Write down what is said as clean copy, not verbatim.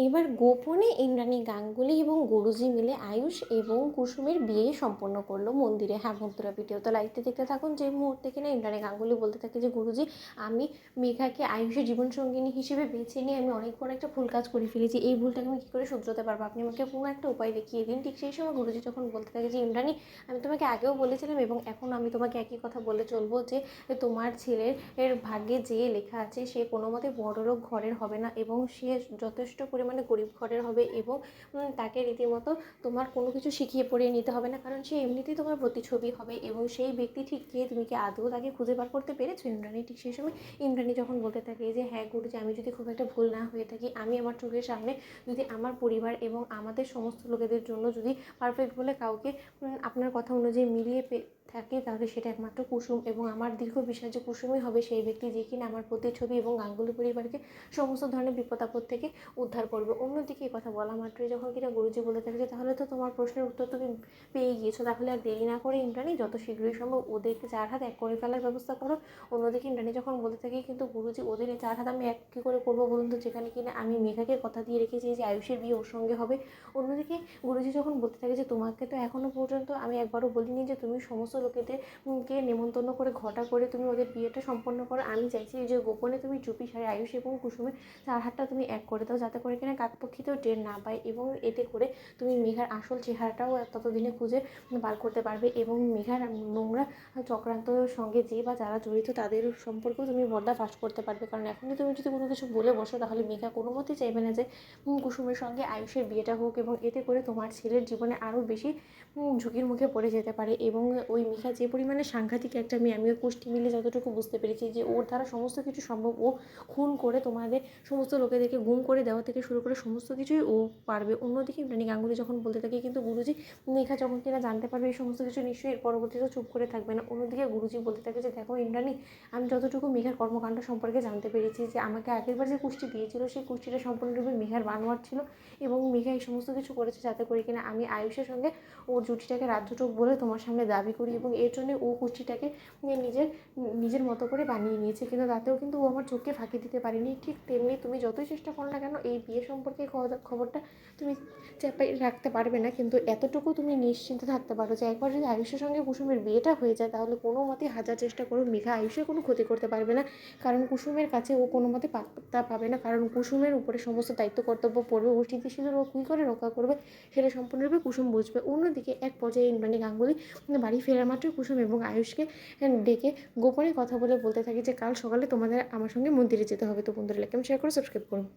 এবার গোপনে ইন্দ্রাণী গাঙ্গুলি এবং গুরুজি মিলে আয়ুষ এবং কুসুমের বিয়ে সম্পন্ন করলো মন্দিরে। হ্যাঁ বন্ধুরা, ভিডিওতে লাইকটা দেখতে থাকুন। যে মুহূর্তে কিনা ইন্দ্রাণী গাঙ্গুলি বলতে থাকে যে গুরুজি, আমি মেঘাকে আয়ুষের জীবনসঙ্গিনী হিসেবে বেছে নিয়ে আমি অনেক বড় একটা ভুল কাজ করে ফেলেছি, এই ভুলটাকে আমি কী করে শুধরোতে পারবো, আপনি আমাকে কোনো একটা উপায় দেখিয়ে দিন। ঠিক সেই সময় গুরুজি যখন বলতে থাকে যে ইন্দ্রাণী, আমি তোমাকে আগেও বলেছিলাম এবং এখন আমি তোমাকে একই কথা বলে চলবো যে তোমার ছেলের ভাগ্যে যে লেখা আছে সে কোনো মতে বড়লোক ঘরের হবে না এবং সে যথেষ্ট পরিমাণে গরিব ঘরের হবে এবং তাকে রীতিমতো তোমার কোনো কিছু শিখিয়ে পড়িয়ে নিতে হবে না, কারণ সে এমনিতেই তোমার প্রতিচ্ছবি হবে। এবং সেই ব্যক্তি ঠিক কে, তুমি কি আদৌ তাকে খুঁজে বার করতে পেরেছো ইন্দ্রাণী? ঠিক সেই সময় ইন্দ্রাণী যখন বলতে থাকে যে হ্যাঁ গুরুজি, আমি যদি খুব একটা ভুল না হয়ে থাকি, আমি আমার চোখের সামনে যদি আমার পরিবার এবং আমাদের সমস্ত লোকেদের জন্য যদি পারফেক্ট বলে কাউকে আপনার কথা অনুযায়ী মিলিয়ে থাকে, তাহলে সেটা একমাত্র কুসুম এবং আমার দীর্ঘ বিশ্বাস যে কুসুমই হবে সেই ব্যক্তি যে কিনা আমার প্রতিচ্ছবি এবং গাঙ্গুলি পরিবারকে সমস্ত ধরনের বিপদ আপদ থেকে উদ্ধার করবে। অন্যদিকে এই কথা বলা মাত্রই যখন কিনা গুরুজি বলে থাকে যে তাহলে তো তোমার প্রশ্নের উত্তর তুমি পেয়ে গিয়েছো, তাহলে আর দেরি না করে ইন্দ্রাণী যত শীঘ্রই সম্ভব ওদেরকে 4 হাত এক করে ফেলার ব্যবস্থা করো। অন্যদিকে ইন্দ্রাণী যখন বলতে থাকে কিন্তু গুরুজি, ওদের এই 4 হাত আমি এক কী করে করবো বলুন তো, যেখানে কিনা আমি মেঘাকে কথা দিয়ে রেখেছি যে আয়ুষের বিয়ে ওর সঙ্গে হবে। অন্যদিকে গুরুজি যখন বলতে থাকে যে তোমাকে তো এখনও পর্যন্ত আমি একবারও বলিনি যে তুমি সমস্ত লোকেদের কে নেমন্তন্ন করে ঘটা করে তুমি ওদের বিয়েটা সম্পন্ন করো, আমি চাইছি যে গোপনে তুমি চুপি সারে আয়ুষ এবং কুসুমের 4 হাতটা তুমি এক করে দাও, যাতে করে কিনা কাকপক্ষীতেও টের না পায় এবং এতে করে তুমি মেঘার আসল চেহারাটাও ততদিনে খুঁজে বার করতে পারবে এবং মেঘার নোংরা চক্রান্তর সঙ্গে যে বা যারা জড়িত তাদের সম্পর্কেও তুমি ফাঁস করতে পারবে। কারণ এখনই তুমি যদি কোনো কিছু বলে বসো, তাহলে মেঘা কোনো মতেই চাইবে না যে কুসুমের সঙ্গে আয়ুষের বিয়েটা হোক এবং এতে করে তোমার ছেলের জীবনে আরও বেশি ঝুঁকির মুখে পড়ে যেতে পারে। এবং ওই মেঘা যে পরিমাণে সাংঘাতিক একটা মেয়ে, আমি ওর কুষ্টি মিলে যতটুকু বুঝতে পেরেছি যে ওর দ্বারা সমস্ত কিছু সম্ভব। ও খুন করে তোমাদের সমস্ত লোকেদেরকে গুম করে দেওয়া থেকে শুরু করে সমস্ত কিছুই ও পারবে। অন্যদিকে ইন্দ্রাণী গাঙ্গুলি যখন বলতে থাকে কিন্তু গুরুজি, মেঘা যখন কিনা জানতে পারবে এই সমস্ত কিছু, নিশ্চয়ই এর পরবর্তীতে চুপ করে থাকবে না। অন্যদিকে গুরুজি বলতে থাকে যে দেখো ইন্দ্রাণী, আমি যতটুকু মেঘার কর্মকাণ্ড সম্পর্কে জানতে পেরেছি যে আমাকে আগেরবার যে কুষ্টি দিয়েছিল সেই কুষ্টিটা সম্পূর্ণরূপে মেঘার বানোয়াট ছিল এবং মেঘা এই সমস্ত কিছু করেছে যাতে করে কিনা আমি আয়ুষের সঙ্গে ওর জুটিটাকে রাজ্যটোপ বলে তোমার সামনে দাবি করি এবং এর জন্য ও কুষ্টিটাকে নিজের নিজের মতো করে বানিয়ে নিয়েছে, কিন্তু তাতেও কিন্তু ও আমার চোখকে ফাঁকি দিতে পারেনি। ঠিক তেমনি তুমি যতই চেষ্টা করো না কেন এই বিয়ে সম্পর্কে খবরটা তুমি চাপাই রাখতে পারবে না, কিন্তু এতটুকু তুমি নিশ্চিন্তে থাকতে পারো যে একবার যদি আয়ুষের সঙ্গে কুসুমের বিয়েটা হয়ে যায়, তাহলে কোনো মতে হাজার চেষ্টা করো মেঘা আয়ুষের কোনো ক্ষতি করতে পারবে না, কারণ কুসুমের কাছে ও কোনো মতে পাত্তা পাবে না, কারণ কুসুমের উপরে সমস্ত দায়িত্ব কর্তব্য পড়বে। ও স্মৃতিশীলের ও কী করে রক্ষা করবে সেটা সম্পূর্ণরূপে কুসুম বুঝবে। অন্যদিকে এক পর্যায়ে ইন্দ্রাণী গাঙ্গুলি বাড়ি ফেরা মাত্রই কুসুম এবং আয়ুষকে ডেকে গোপনে কথা বলতে থাকে যে কাল সকালে তোমাদের আমার সঙ্গে মন্দিরে যেতে হবে। তো বন্ধুরা, লাইক শেয়ার করে সাবস্ক্রাইব করুন।